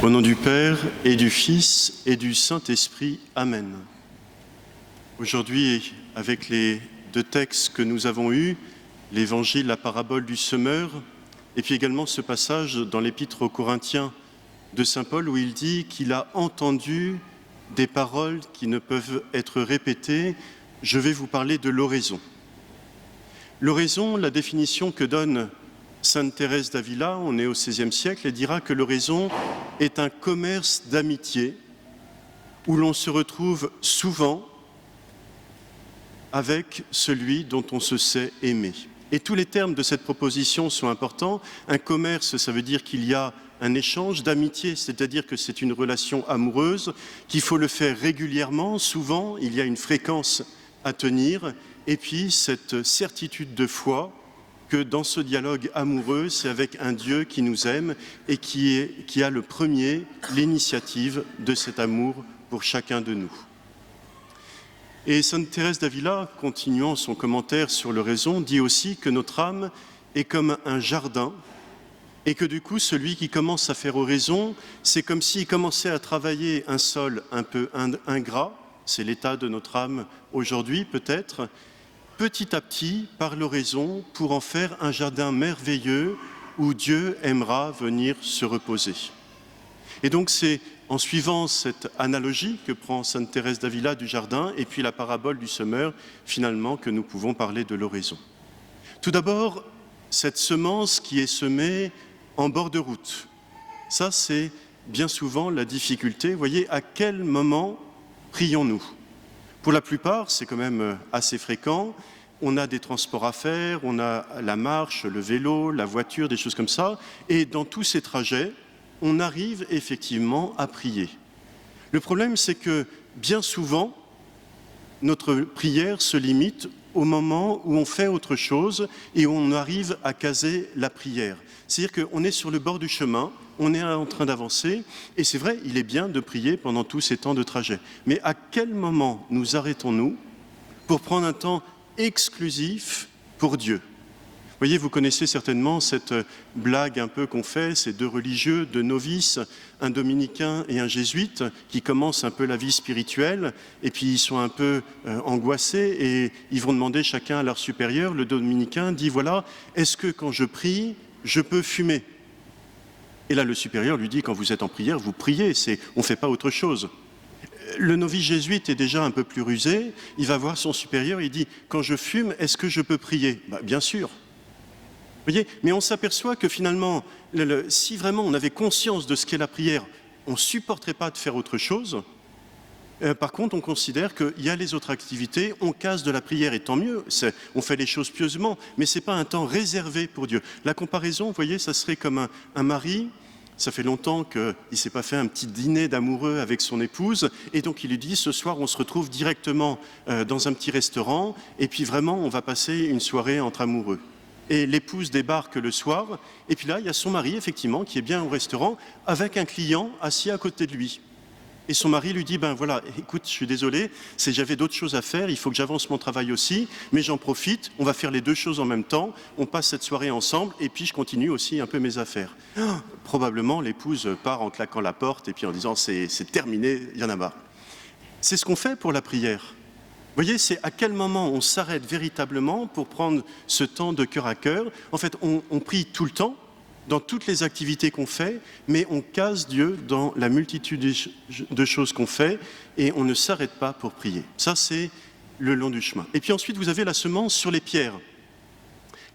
Au nom du Père et du Fils et du Saint-Esprit. Amen. Aujourd'hui, avec les deux textes que nous avons eus, l'Évangile, la parabole du semeur, et puis également ce passage dans l'Épître aux Corinthiens de saint Paul où il dit qu'il a entendu des paroles qui ne peuvent être répétées. Je vais vous parler de l'oraison. L'oraison, la définition que donne sainte Thérèse d'Avila, on est au XVIe siècle, elle dira que l'oraison est un commerce d'amitié où l'on se retrouve souvent avec celui dont on se sait aimé. Et tous les termes de cette proposition sont importants. Un commerce, ça veut dire qu'il y a un échange d'amitié, c'est-à-dire que c'est une relation amoureuse, qu'il faut le faire régulièrement, souvent, il y a une fréquence à tenir, et puis cette certitude de foi que dans ce dialogue amoureux, c'est avec un Dieu qui nous aime et qui a le premier, l'initiative de cet amour pour chacun de nous. Et sainte Thérèse d'Avila, continuant son commentaire sur l'oraison, dit aussi que notre âme est comme un jardin et que du coup, celui qui commence à faire oraison, c'est comme s'il commençait à travailler un sol un peu ingrat, c'est l'état de notre âme aujourd'hui peut-être, petit à petit, par l'oraison, pour en faire un jardin merveilleux où Dieu aimera venir se reposer. Et donc c'est en suivant cette analogie que prend sainte Thérèse d'Avila du jardin et puis la parabole du semeur, finalement, que nous pouvons parler de l'oraison. Tout d'abord, cette semence qui est semée en bord de route. Ça, c'est bien souvent la difficulté. Vous voyez, à quel moment prions-nous ? Pour la plupart, c'est quand même assez fréquent. On a des transports à faire, on a la marche, le vélo, la voiture, des choses comme ça. Et dans tous ces trajets, on arrive effectivement à prier. Le problème, c'est que bien souvent, notre prière se limite au moment où on fait autre chose et où on arrive à caser la prière. C'est-à-dire qu'on est sur le bord du chemin, on est en train d'avancer, et c'est vrai, il est bien de prier pendant tous ces temps de trajet. Mais à quel moment nous arrêtons-nous pour prendre un temps exclusif pour Dieu ? Vous voyez, vous connaissez certainement cette blague un peu qu'on fait, ces deux religieux, deux novices, un dominicain et un jésuite, qui commencent un peu la vie spirituelle, et puis ils sont un peu angoissés, et ils vont demander chacun à leur supérieur. Le dominicain dit, voilà, est-ce que quand je prie, je peux fumer ? Et là, le supérieur lui dit, quand vous êtes en prière, vous priez, on ne fait pas autre chose. Le novice jésuite est déjà un peu plus rusé, il va voir son supérieur, il dit, quand je fume, est-ce que je peux prier ? Bien sûr. Vous voyez, mais on s'aperçoit que finalement, si vraiment on avait conscience de ce qu'est la prière, on ne supporterait pas de faire autre chose. Par contre, on considère qu'il y a les autres activités, on casse de la prière et tant mieux, on fait les choses pieusement, mais ce n'est pas un temps réservé pour Dieu. La comparaison, vous voyez, ça serait comme un mari, ça fait longtemps qu'il ne s'est pas fait un petit dîner d'amoureux avec son épouse, et donc il lui dit, ce soir on se retrouve directement dans un petit restaurant, et puis vraiment on va passer une soirée entre amoureux. Et l'épouse débarque le soir, et puis là, il y a son mari, effectivement, qui est bien au restaurant, avec un client assis à côté de lui. Et son mari lui dit, voilà, écoute, je suis désolé, j'avais d'autres choses à faire, il faut que j'avance mon travail aussi, mais j'en profite, on va faire les deux choses en même temps, on passe cette soirée ensemble, et puis je continue aussi un peu mes affaires. Probablement, l'épouse part en claquant la porte, et puis en disant, c'est terminé, il y en a marre. C'est ce qu'on fait pour la prière. Vous voyez, c'est à quel moment on s'arrête véritablement pour prendre ce temps de cœur à cœur. En fait, on prie tout le temps, dans toutes les activités qu'on fait, mais on case Dieu dans la multitude de choses qu'on fait et on ne s'arrête pas pour prier. Ça, c'est le long du chemin. Et puis ensuite, vous avez la semence sur les pierres.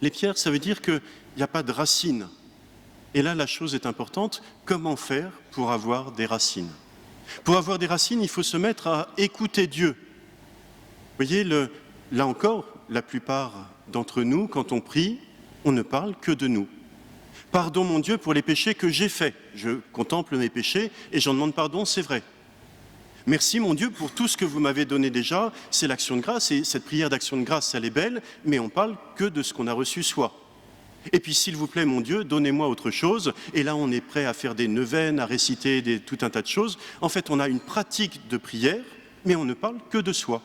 Les pierres, ça veut dire qu'il n'y a pas de racines. Et là, la chose est importante. Comment faire pour avoir des racines ? Pour avoir des racines, il faut se mettre à écouter Dieu. Vous voyez, là encore, la plupart d'entre nous, quand on prie, on ne parle que de nous. Pardon mon Dieu pour les péchés que j'ai faits. Je contemple mes péchés et j'en demande pardon, c'est vrai. Merci mon Dieu pour tout ce que vous m'avez donné déjà, c'est l'action de grâce, et cette prière d'action de grâce, elle est belle, mais on parle que de ce qu'on a reçu soi. Et puis s'il vous plaît mon Dieu, donnez-moi autre chose, et là on est prêt à faire des neuvaines, à réciter tout un tas de choses. En fait, on a une pratique de prière, mais on ne parle que de soi.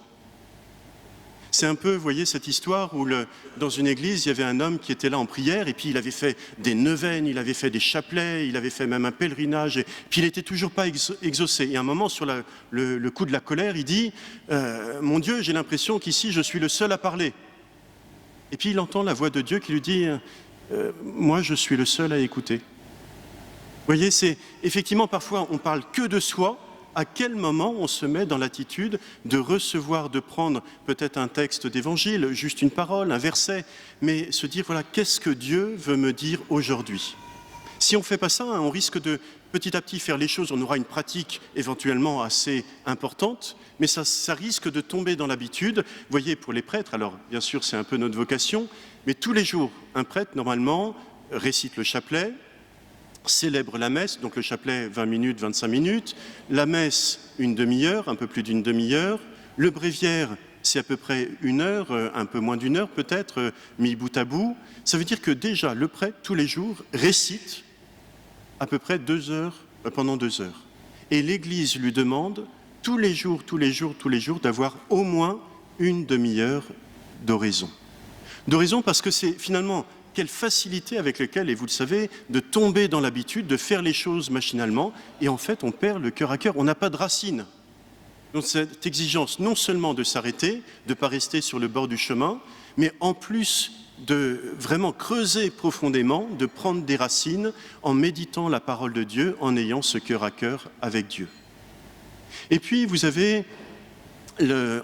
C'est un peu, vous voyez, cette histoire où dans une église, il y avait un homme qui était là en prière, et puis il avait fait des neuvaines, il avait fait des chapelets, il avait fait même un pèlerinage, et puis il n'était toujours pas exaucé. Et à un moment, sur le coup de la colère, il dit « Mon Dieu, j'ai l'impression qu'ici, je suis le seul à parler. » Et puis il entend la voix de Dieu qui lui dit « Moi, je suis le seul à écouter. » Vous voyez, c'est effectivement, parfois, on parle que de soi. À quel moment on se met dans l'attitude de recevoir, de prendre peut-être un texte d'évangile, juste une parole, un verset, mais se dire, voilà, qu'est-ce que Dieu veut me dire aujourd'hui ? Si on ne fait pas ça, on risque de petit à petit faire les choses, on aura une pratique éventuellement assez importante, mais ça risque de tomber dans l'habitude. Vous voyez, pour les prêtres, alors bien sûr c'est un peu notre vocation, mais tous les jours, un prêtre, normalement, récite le chapelet, célèbre la messe, donc le chapelet 20 minutes, 25 minutes, la messe une demi-heure, un peu plus d'une demi-heure, le bréviaire c'est à peu près 1 heure, un peu moins d'1 heure peut-être, mis bout à bout. Ça veut dire que déjà le prêtre tous les jours récite à peu près 2 heures, pendant 2 heures. Et l'Église lui demande tous les jours d'avoir au moins une demi-heure d'oraison. D'oraison parce que c'est finalement quelle facilité avec laquelle, et vous le savez, de tomber dans l'habitude de faire les choses machinalement, et en fait on perd le cœur à cœur, on n'a pas de racine. Donc cette exigence non seulement de s'arrêter, de ne pas rester sur le bord du chemin, mais en plus de vraiment creuser profondément, de prendre des racines en méditant la parole de Dieu, en ayant ce cœur à cœur avec Dieu. Et puis vous avez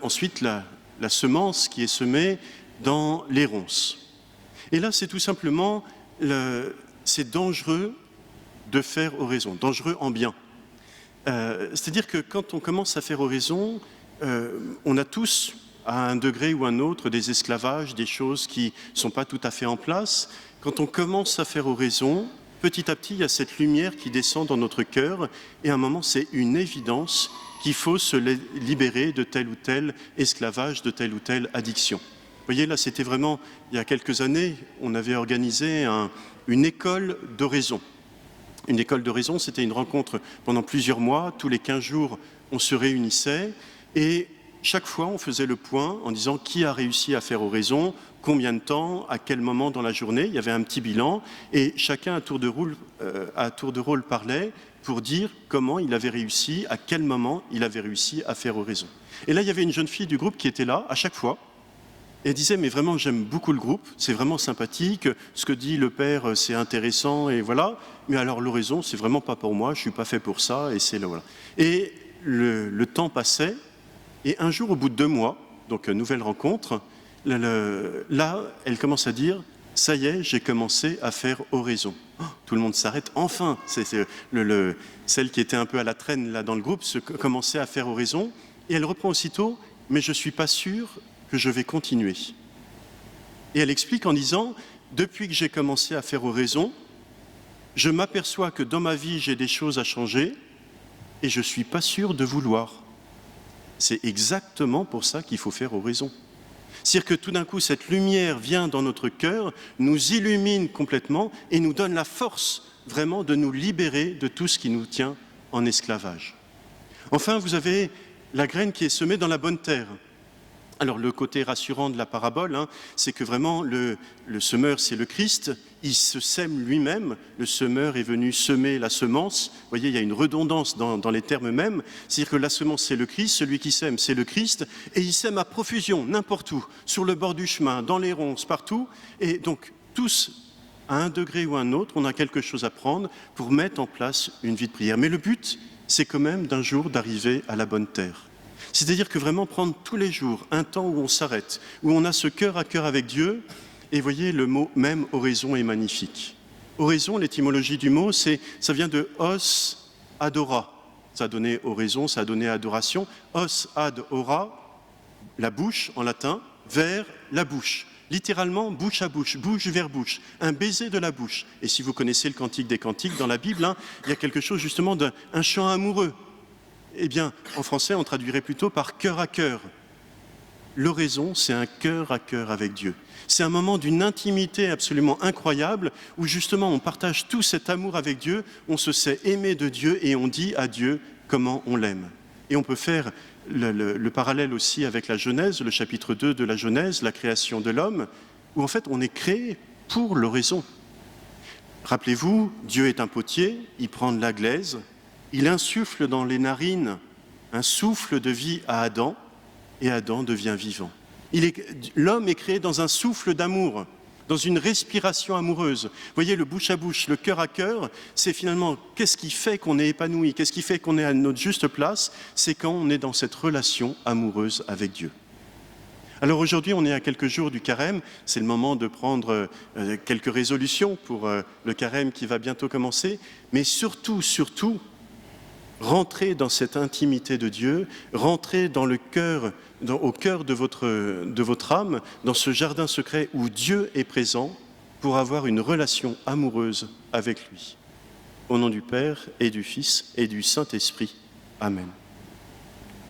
ensuite la semence qui est semée dans les ronces. Et là, c'est tout simplement, c'est dangereux de faire oraison, dangereux en bien. C'est-à-dire que quand on commence à faire oraison, on a tous, à un degré ou un autre, des esclavages, des choses qui ne sont pas tout à fait en place. Quand on commence à faire oraison, petit à petit, il y a cette lumière qui descend dans notre cœur, et à un moment, c'est une évidence qu'il faut se libérer de tel ou tel esclavage, de telle ou telle addiction. Vous voyez, là, c'était vraiment, il y a quelques années, on avait organisé une école d'oraison. Une école d'oraison, c'était une rencontre pendant plusieurs mois. Tous les 15 jours, on se réunissait et chaque fois, on faisait le point en disant qui a réussi à faire oraison, combien de temps, à quel moment dans la journée. Il y avait un petit bilan et chacun à tour de rôle parlait pour dire comment il avait réussi, à quel moment il avait réussi à faire oraison. Et là, il y avait une jeune fille du groupe qui était là à chaque fois. Et elle disait, mais vraiment, j'aime beaucoup le groupe, c'est vraiment sympathique, ce que dit le père, c'est intéressant, et voilà. Mais alors, l'oraison, c'est vraiment pas pour moi, je suis pas fait pour ça, et c'est là, voilà. Et le temps passait, et un jour, au bout de 2 mois, donc nouvelle rencontre, là, elle commence à dire, ça y est, j'ai commencé à faire oraison. Oh, tout le monde s'arrête, enfin, celle qui était un peu à la traîne là dans le groupe, commençait à faire oraison, et elle reprend aussitôt, mais je suis pas sûre que je vais continuer. Et elle explique en disant, depuis que j'ai commencé à faire oraison, je m'aperçois que dans ma vie, j'ai des choses à changer et je ne suis pas sûre de vouloir. C'est exactement pour ça qu'il faut faire oraison. C'est-à-dire que tout d'un coup, cette lumière vient dans notre cœur, nous illumine complètement et nous donne la force vraiment de nous libérer de tout ce qui nous tient en esclavage. Enfin, vous avez la graine qui est semée dans la bonne terre. Alors le côté rassurant de la parabole, c'est que vraiment le semeur, c'est le Christ, il se sème lui-même, le semeur est venu semer la semence. Vous voyez, il y a une redondance dans les termes mêmes, c'est-à-dire que la semence, c'est le Christ, celui qui sème, c'est le Christ, et il sème à profusion, n'importe où, sur le bord du chemin, dans les ronces, partout, et donc tous, à un degré ou un autre, on a quelque chose à prendre pour mettre en place une vie de prière. Mais le but, c'est quand même d'un jour d'arriver à la bonne terre. C'est-à-dire que vraiment prendre tous les jours un temps où on s'arrête, où on a ce cœur à cœur avec Dieu, et voyez, le mot même oraison est magnifique. Oraison, l'étymologie du mot, ça vient de os adora. Ça a donné oraison, ça a donné adoration. Os ad ora, la bouche en latin, vers la bouche. Littéralement, bouche à bouche, bouche vers bouche, un baiser de la bouche. Et si vous connaissez le Cantique des Cantiques, dans la Bible, il y a quelque chose justement d'un chant amoureux. Eh bien, en français, on traduirait plutôt par cœur à cœur. L'oraison, c'est un cœur à cœur avec Dieu. C'est un moment d'une intimité absolument incroyable où justement on partage tout cet amour avec Dieu, on se sait aimé de Dieu et on dit à Dieu comment on l'aime. Et on peut faire le parallèle aussi avec la Genèse, le chapitre 2 de la Genèse, la création de l'homme, où en fait on est créé pour l'oraison. Rappelez-vous, Dieu est un potier, il prend de la glaise, il insuffle dans les narines un souffle de vie à Adam, et Adam devient vivant. L'homme est créé dans un souffle d'amour, dans une respiration amoureuse. Vous voyez, le bouche à bouche, le cœur à cœur, c'est finalement qu'est-ce qui fait qu'on est épanoui, qu'est-ce qui fait qu'on est à notre juste place, c'est quand on est dans cette relation amoureuse avec Dieu. Alors aujourd'hui, on est à quelques jours du carême, c'est le moment de prendre quelques résolutions pour le carême qui va bientôt commencer, mais surtout, rentrez dans cette intimité de Dieu, rentrez dans le cœur, au cœur de votre âme, dans ce jardin secret où Dieu est présent pour avoir une relation amoureuse avec lui. Au nom du Père et du Fils et du Saint-Esprit. Amen.